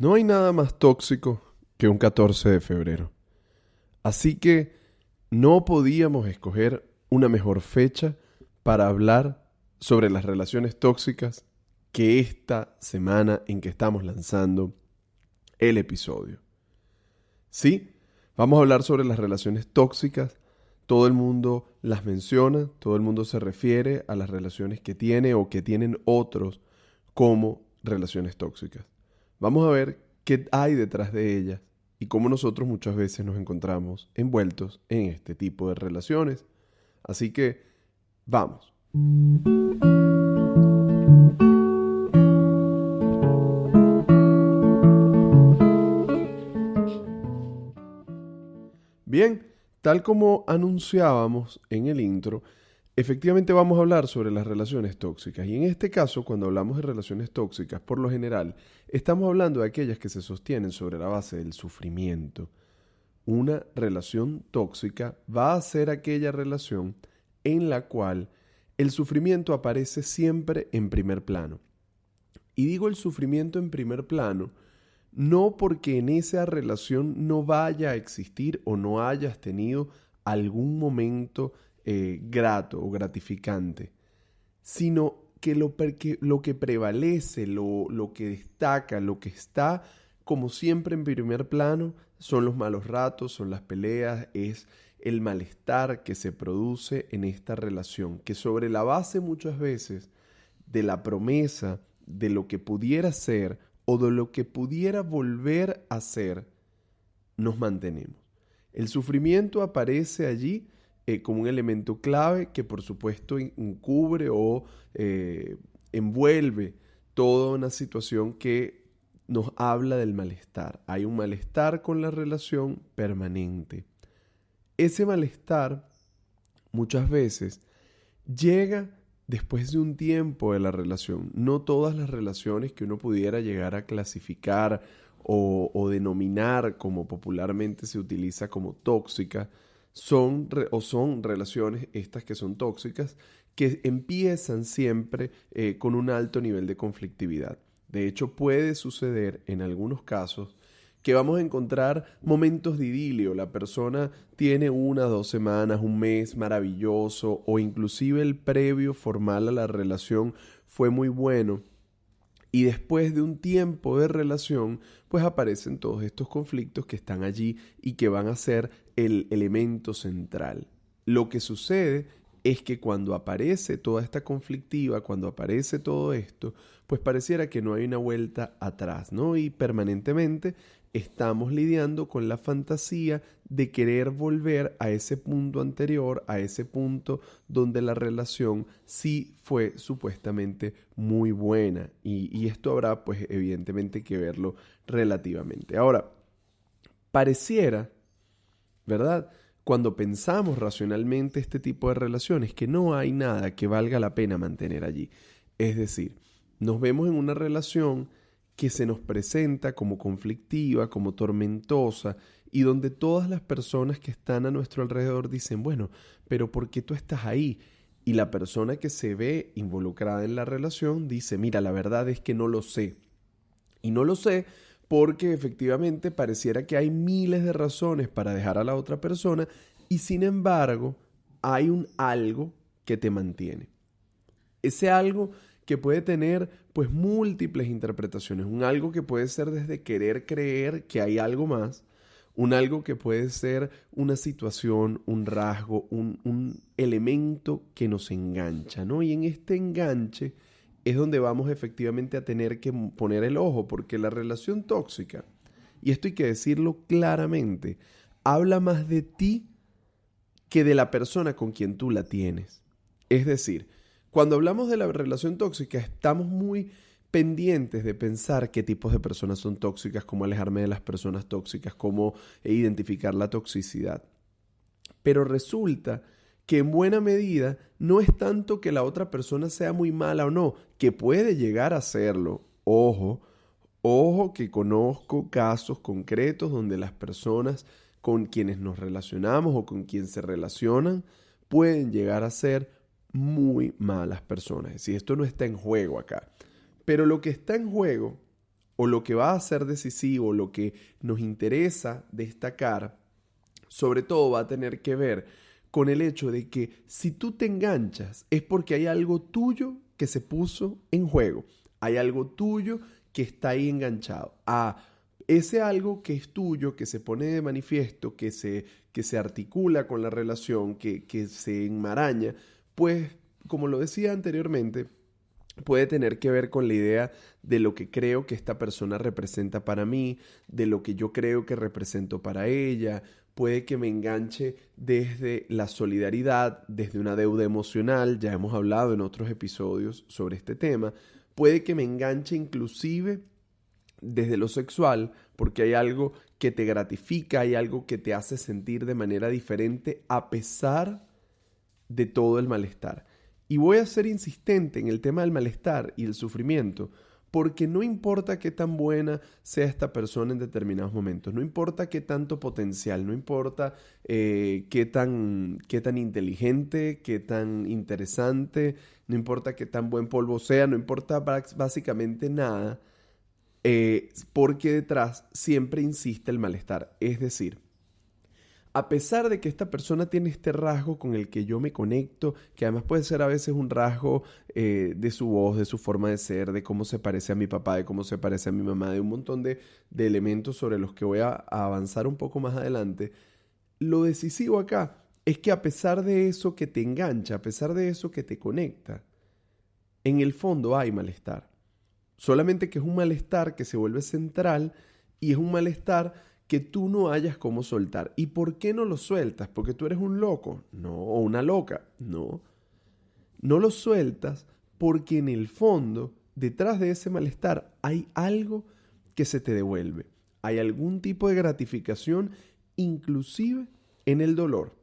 No hay nada más tóxico que un 14 de febrero. Así que no podíamos escoger una mejor fecha para hablar sobre las relaciones tóxicas que esta semana en que estamos lanzando el episodio. Sí, vamos a hablar sobre las relaciones tóxicas. Todo el mundo las menciona, todo el mundo se refiere a las relaciones que tiene o que tienen otros como relaciones tóxicas. Vamos a ver qué hay detrás de ellas y cómo nosotros muchas veces nos encontramos envueltos en este tipo de relaciones. Así que, vamos. Bien, tal como anunciábamos en el intro, efectivamente vamos a hablar sobre las relaciones tóxicas. Y en este caso, cuando hablamos de relaciones tóxicas, por lo general, estamos hablando de aquellas que se sostienen sobre la base del sufrimiento. Una relación tóxica va a ser aquella relación en la cual el sufrimiento aparece siempre en primer plano. Y digo el sufrimiento en primer plano no porque en esa relación no vaya a existir o no hayas tenido algún momento grato o gratificante, sino que lo que prevalece, lo que destaca, lo que está como siempre en primer plano son los malos ratos, son las peleas, es el malestar que se produce en esta relación, que sobre la base muchas veces de la promesa de lo que pudiera ser o de lo que pudiera volver a ser, nos mantenemos. El sufrimiento aparece allí como un elemento clave que por supuesto encubre o envuelve toda una situación que nos habla del malestar. Hay un malestar con la relación permanente. Ese malestar muchas veces llega después de un tiempo de la relación. No todas las relaciones que uno pudiera llegar a clasificar o denominar como popularmente se utiliza como tóxica son relaciones estas que son tóxicas que empiezan siempre con un alto nivel de conflictividad. De hecho, puede suceder en algunos casos que vamos a encontrar momentos de idilio. La persona tiene 1, 2 semanas, un mes maravilloso o inclusive el previo formal a la relación fue muy bueno. Y después de un tiempo de relación, pues aparecen todos estos conflictos que están allí y que van a ser el elemento central. Lo que sucede es que cuando aparece toda esta conflictiva, cuando aparece todo esto, pues pareciera que no hay una vuelta atrás, ¿no? Y permanentemente estamos lidiando con la fantasía de querer volver a ese punto anterior, a ese punto donde la relación sí fue supuestamente muy buena. Y esto habrá, pues, evidentemente que verlo relativamente. Ahora, pareciera, ¿verdad? Cuando pensamos racionalmente este tipo de relaciones, que no hay nada que valga la pena mantener allí. Es decir, nos vemos en una relación que se nos presenta como conflictiva, como tormentosa, y donde todas las personas que están a nuestro alrededor dicen, bueno, pero ¿por qué tú estás ahí? Y la persona que se ve involucrada en la relación dice, mira, la verdad es que no lo sé. Y no lo sé porque efectivamente pareciera que hay miles de razones para dejar a la otra persona y sin embargo hay un algo que te mantiene. Ese algo que puede tener pues múltiples interpretaciones, un algo que puede ser desde querer creer que hay algo más, un algo que puede ser una situación, un rasgo, un elemento que nos engancha, ¿no? Y en este enganche es donde vamos efectivamente a tener que poner el ojo, porque la relación tóxica, y esto hay que decirlo claramente, habla más de ti que de la persona con quien tú la tienes. Es decir, cuando hablamos de la relación tóxica, estamos muy pendientes de pensar qué tipos de personas son tóxicas, cómo alejarme de las personas tóxicas, cómo identificar la toxicidad. Pero resulta que en buena medida no es tanto que la otra persona sea muy mala o no, que puede llegar a serlo. Ojo que conozco casos concretos donde las personas con quienes nos relacionamos o con quien se relacionan pueden llegar a ser muy malas personas. Es decir, esto no está en juego acá. Pero lo que está en juego o lo que va a ser decisivo, lo que nos interesa destacar, sobre todo va a tener que ver con el hecho de que si tú te enganchas es porque hay algo tuyo que se puso en juego, hay algo tuyo que está ahí enganchado. Ese algo que es tuyo, que se pone de manifiesto, que se articula con la relación, que se enmaraña, pues, como lo decía anteriormente, puede tener que ver con la idea de lo que creo que esta persona representa para mí, de lo que yo creo que represento para ella. Puede que me enganche desde la solidaridad, desde una deuda emocional, ya hemos hablado en otros episodios sobre este tema. Puede que me enganche inclusive desde lo sexual, porque hay algo que te gratifica, hay algo que te hace sentir de manera diferente a pesar de todo el malestar. Y voy a ser insistente en el tema del malestar y el sufrimiento, porque no importa qué tan buena sea esta persona en determinados momentos, no importa qué tanto potencial, no importa qué tan inteligente, qué tan interesante, no importa qué tan buen polvo sea, no importa básicamente nada, porque detrás siempre insiste el malestar. Es decir, a pesar de que esta persona tiene este rasgo con el que yo me conecto, que además puede ser a veces un rasgo de su voz, de su forma de ser, de cómo se parece a mi papá, de cómo se parece a mi mamá, de un montón de elementos sobre los que voy a avanzar un poco más adelante, lo decisivo acá es que a pesar de eso que te engancha, a pesar de eso que te conecta, en el fondo hay malestar. Solamente que es un malestar que se vuelve central y es un malestar que tú no hayas cómo soltar. ¿Y por qué no lo sueltas? ¿Porque tú eres un loco? No, o una loca. No. No lo sueltas porque en el fondo, detrás de ese malestar, hay algo que se te devuelve. Hay algún tipo de gratificación, inclusive en el dolor.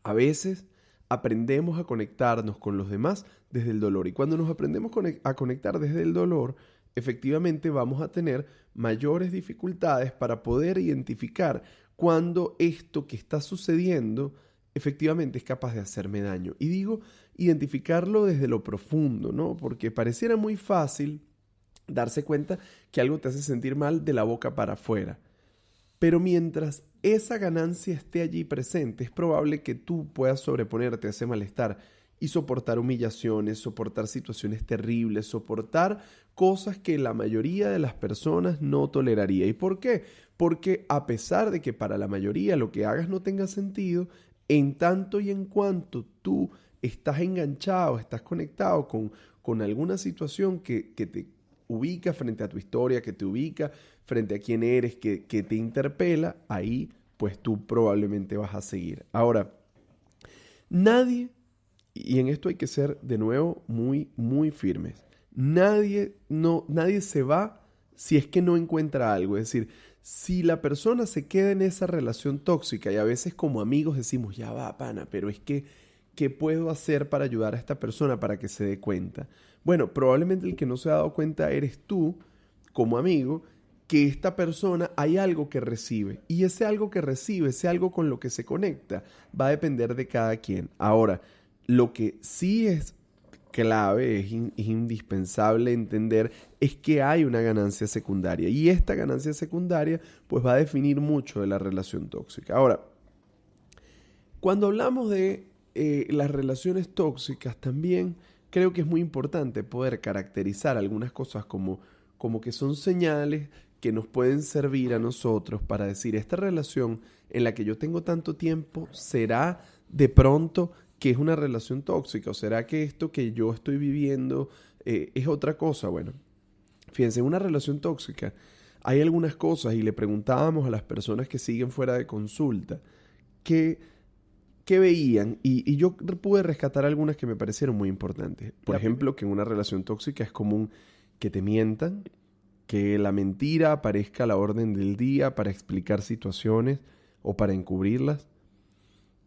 A veces aprendemos a conectarnos con los demás desde el dolor. Y cuando nos aprendemos a conectar desde el dolor, efectivamente vamos a tener mayores dificultades para poder identificar cuando esto que está sucediendo efectivamente es capaz de hacerme daño. Y digo, identificarlo desde lo profundo, ¿no? Porque pareciera muy fácil darse cuenta que algo te hace sentir mal de la boca para afuera. Pero mientras esa ganancia esté allí presente, es probable que tú puedas sobreponerte a ese malestar y soportar humillaciones, soportar situaciones terribles, soportar cosas que la mayoría de las personas no toleraría. ¿Y por qué? Porque a pesar de que para la mayoría lo que hagas no tenga sentido, en tanto y en cuanto tú estás enganchado, estás conectado con alguna situación que te ubica frente a tu historia, que te ubica frente a quién eres, que te interpela, ahí pues tú probablemente vas a seguir. Ahora, nadie, y en esto hay que ser de nuevo muy, muy firmes, nadie se va si es que no encuentra algo. Es decir, si la persona se queda en esa relación tóxica y a veces como amigos decimos, ya va, pana, pero es que, ¿qué puedo hacer para ayudar a esta persona para que se dé cuenta? Bueno, probablemente el que no se ha dado cuenta eres tú, como amigo, que esta persona hay algo que recibe. Y ese algo que recibe, ese algo con lo que se conecta, va a depender de cada quien. Ahora, lo que sí es clave, es indispensable entender, es que hay una ganancia secundaria. Y esta ganancia secundaria, pues va a definir mucho de la relación tóxica. Ahora, cuando hablamos de las relaciones tóxicas, también creo que es muy importante poder caracterizar algunas cosas como que son señales que nos pueden servir a nosotros para decir, esta relación en la que yo tengo tanto tiempo, ¿será de pronto que es una relación tóxica? ¿O será que esto que yo estoy viviendo es otra cosa? Bueno, fíjense, en una relación tóxica hay algunas cosas y le preguntábamos a las personas que siguen fuera de consulta qué veían y yo pude rescatar algunas que me parecieron muy importantes. Por ejemplo, que en una relación tóxica es común que te mientan, que la mentira aparezca a la orden del día para explicar situaciones o para encubrirlas.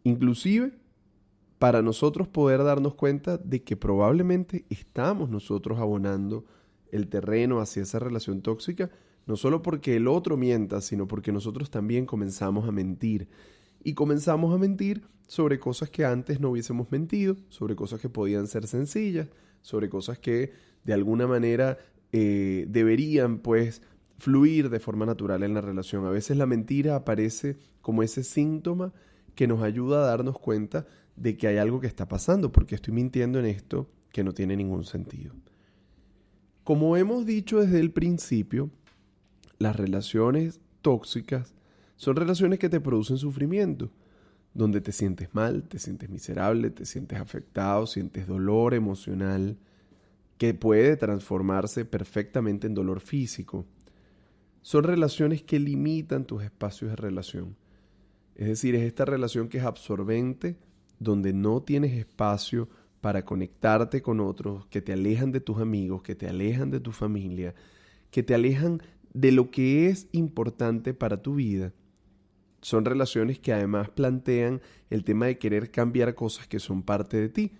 Inclusive para nosotros poder darnos cuenta de que probablemente estamos nosotros abonando el terreno hacia esa relación tóxica, no solo porque el otro mienta, sino porque nosotros también comenzamos a mentir. Y comenzamos a mentir sobre cosas que antes no hubiésemos mentido, sobre cosas que podían ser sencillas, sobre cosas que de alguna manera deberían pues fluir de forma natural en la relación. A veces la mentira aparece como ese síntoma que nos ayuda a darnos cuenta de que hay algo que está pasando, porque estoy mintiendo en esto que no tiene ningún sentido. Como hemos dicho desde el principio, las relaciones tóxicas son relaciones que te producen sufrimiento, donde te sientes mal, te sientes miserable, te sientes afectado, sientes dolor emocional, que puede transformarse perfectamente en dolor físico. Son relaciones que limitan tus espacios de relación. Es decir, es esta relación que es absorbente, donde no tienes espacio para conectarte con otros, que te alejan de tus amigos, que te alejan de tu familia, que te alejan de lo que es importante para tu vida. Son relaciones que además plantean el tema de querer cambiar cosas que son parte de ti.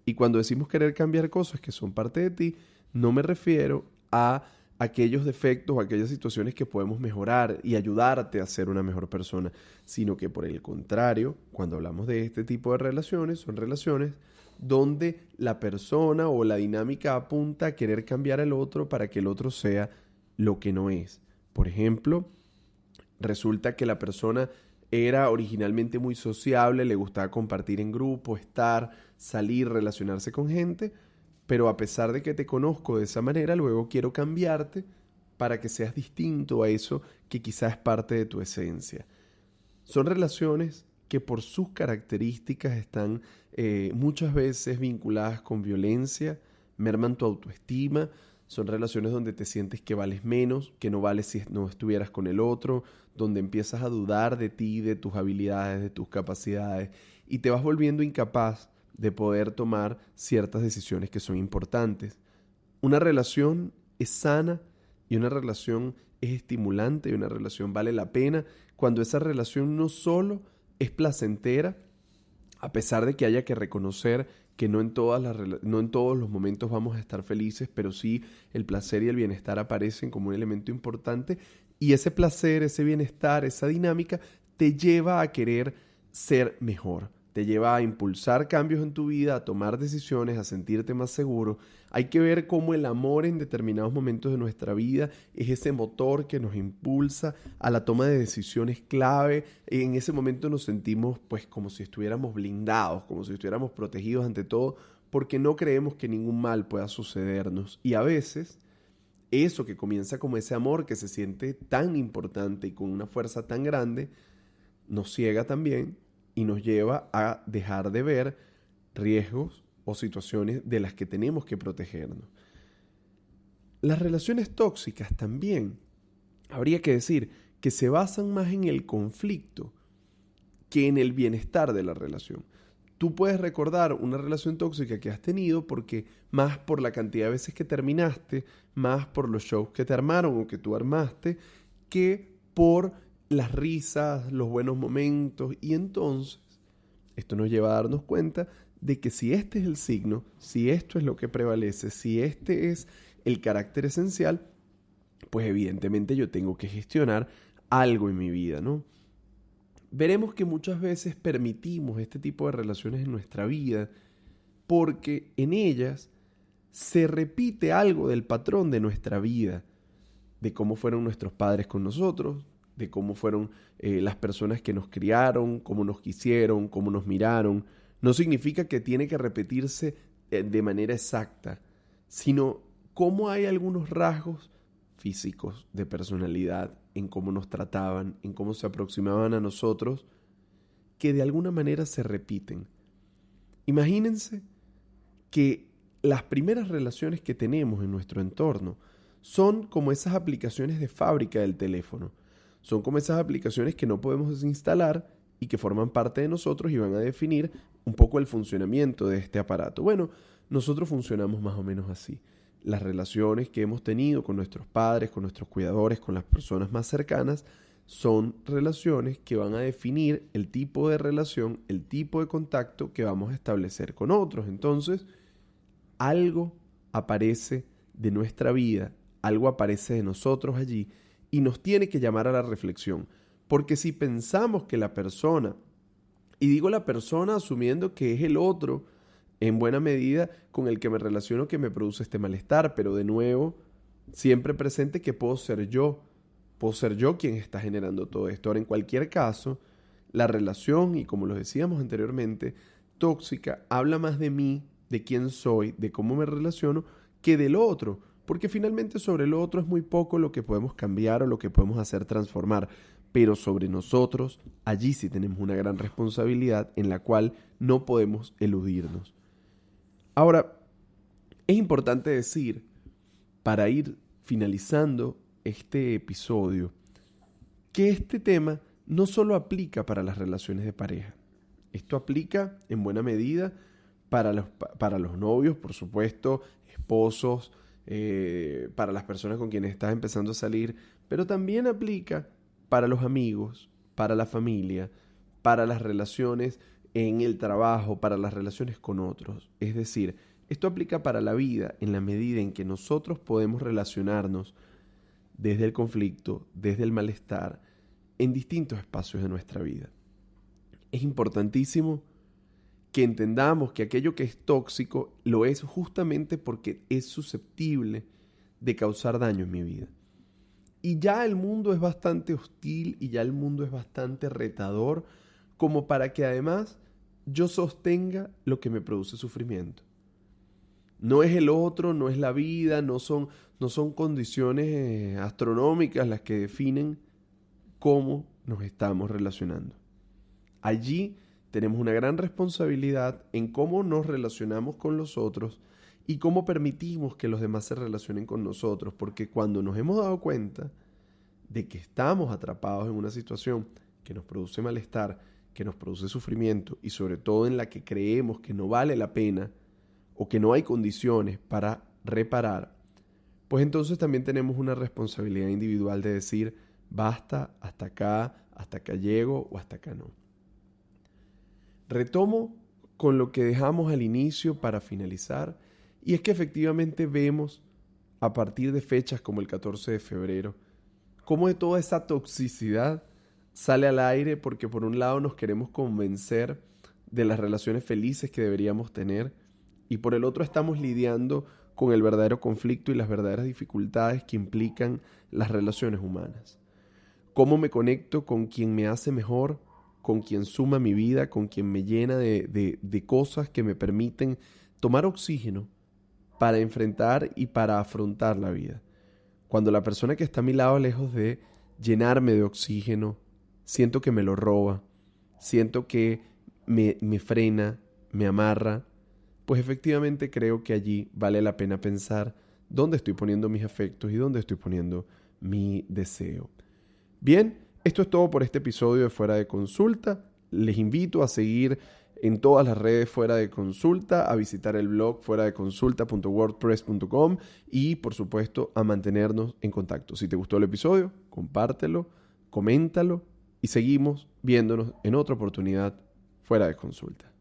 Y cuando decimos querer cambiar cosas que son parte de ti, no me refiero a aquellos defectos o aquellas situaciones que podemos mejorar y ayudarte a ser una mejor persona, sino que por el contrario, cuando hablamos de este tipo de relaciones, son relaciones donde la persona o la dinámica apunta a querer cambiar al otro para que el otro sea lo que no es. Por ejemplo, resulta que la persona era originalmente muy sociable, le gustaba compartir en grupo, estar, salir, relacionarse con gente, pero a pesar de que te conozco de esa manera, luego quiero cambiarte para que seas distinto a eso que quizás es parte de tu esencia. Son relaciones que por sus características están muchas veces vinculadas con violencia, merman tu autoestima. Son relaciones donde te sientes que vales menos, que no vales si no estuvieras con el otro, donde empiezas a dudar de ti, de tus habilidades, de tus capacidades, y te vas volviendo incapaz de poder tomar ciertas decisiones que son importantes. Una relación es sana y una relación es estimulante y una relación vale la pena cuando esa relación no solo es placentera, a pesar de que haya que reconocer que no en todos los momentos vamos a estar felices, pero sí el placer y el bienestar aparecen como un elemento importante, y ese placer, ese bienestar, esa dinámica te lleva a querer ser mejor, te lleva a impulsar cambios en tu vida, a tomar decisiones, a sentirte más seguro. Hay que ver cómo el amor en determinados momentos de nuestra vida es ese motor que nos impulsa a la toma de decisiones clave. En ese momento nos sentimos pues como si estuviéramos blindados, como si estuviéramos protegidos ante todo, porque no creemos que ningún mal pueda sucedernos. Y a veces eso que comienza como ese amor que se siente tan importante y con una fuerza tan grande, nos ciega también y nos lleva a dejar de ver riesgos o situaciones de las que tenemos que protegernos. Las relaciones tóxicas también, habría que decir, que se basan más en el conflicto que en el bienestar de la relación. Tú puedes recordar una relación tóxica que has tenido porque más por la cantidad de veces que terminaste, más por los shows que te armaron o que tú armaste, que por las risas, los buenos momentos. Y entonces esto nos lleva a darnos cuenta de que si este es el signo, si esto es lo que prevalece, si este es el carácter esencial, pues evidentemente yo tengo que gestionar algo en mi vida, ¿no? Veremos que muchas veces permitimos este tipo de relaciones en nuestra vida porque en ellas se repite algo del patrón de nuestra vida, de cómo fueron nuestros padres con nosotros, de cómo fueron las personas que nos criaron, cómo nos quisieron, cómo nos miraron. No significa que tiene que repetirse de manera exacta, sino cómo hay algunos rasgos físicos de personalidad, en cómo nos trataban, en cómo se aproximaban a nosotros, que de alguna manera se repiten. Imagínense que las primeras relaciones que tenemos en nuestro entorno son como esas aplicaciones de fábrica del teléfono. Son como esas aplicaciones que no podemos desinstalar y que forman parte de nosotros y van a definir un poco el funcionamiento de este aparato. Bueno, nosotros funcionamos más o menos así. Las relaciones que hemos tenido con nuestros padres, con nuestros cuidadores, con las personas más cercanas, son relaciones que van a definir el tipo de relación, el tipo de contacto que vamos a establecer con otros. Entonces, algo aparece de nuestra vida, algo aparece de nosotros allí y nos tiene que llamar a la reflexión. Porque si pensamos que la persona, y digo la persona asumiendo que es el otro, en buena medida con el que me relaciono que me produce este malestar, pero de nuevo, Siempre presente que puedo ser yo quien está generando todo esto. Ahora, en cualquier caso, la relación, y como lo decíamos anteriormente, tóxica, habla más de mí, de quién soy, de cómo me relaciono, que del otro. Porque finalmente sobre el otro es muy poco lo que podemos cambiar o lo que podemos hacer transformar. Pero sobre nosotros, allí sí tenemos una gran responsabilidad en la cual no podemos eludirnos. Ahora, es importante decir, para ir finalizando este episodio, que este tema no solo aplica para las relaciones de pareja. Esto aplica en buena medida para los novios, por supuesto, esposos, para las personas con quienes estás empezando a salir, pero también aplica para los amigos, para la familia, para las relaciones en el trabajo, para las relaciones con otros. Es decir, esto aplica para la vida en la medida en que nosotros podemos relacionarnos desde el conflicto, desde el malestar, en distintos espacios de nuestra vida. Es importantísimo que entendamos que aquello que es tóxico lo es justamente porque es susceptible de causar daño en mi vida. Y ya el mundo es bastante hostil y ya el mundo es bastante retador como para que además yo sostenga lo que me produce sufrimiento. No es el otro, no es la vida, no son condiciones astronómicas las que definen cómo nos estamos relacionando. Allí tenemos una gran responsabilidad en cómo nos relacionamos con los otros y cómo permitimos que los demás se relacionen con nosotros, porque cuando nos hemos dado cuenta de que estamos atrapados en una situación que nos produce malestar, que nos produce sufrimiento y sobre todo en la que creemos que no vale la pena o que no hay condiciones para reparar, pues entonces también tenemos una responsabilidad individual de decir, basta, hasta acá llego o hasta acá no. Retomo con lo que dejamos al inicio para finalizar, y es que efectivamente vemos a partir de fechas como el 14 de febrero, cómo de toda esa toxicidad sale al aire porque por un lado nos queremos convencer de las relaciones felices que deberíamos tener y por el otro estamos lidiando con el verdadero conflicto y las verdaderas dificultades que implican las relaciones humanas. ¿Cómo me conecto con quien me hace mejor, con quien suma mi vida, con quien me llena de cosas que me permiten tomar oxígeno para enfrentar y para afrontar la vida? Cuando la persona que está a mi lado, lejos de llenarme de oxígeno, siento que me lo roba, siento que me frena, me amarra, pues efectivamente creo que allí vale la pena pensar dónde estoy poniendo mis afectos y dónde estoy poniendo mi deseo. Bien, esto es todo por este episodio de Fuera de Consulta. Les invito a seguir en todas las redes Fuera de Consulta, a visitar el blog fueradeconsulta.wordpress.com y, por supuesto, a mantenernos en contacto. Si te gustó el episodio, compártelo, coméntalo y seguimos viéndonos en otra oportunidad Fuera de Consulta.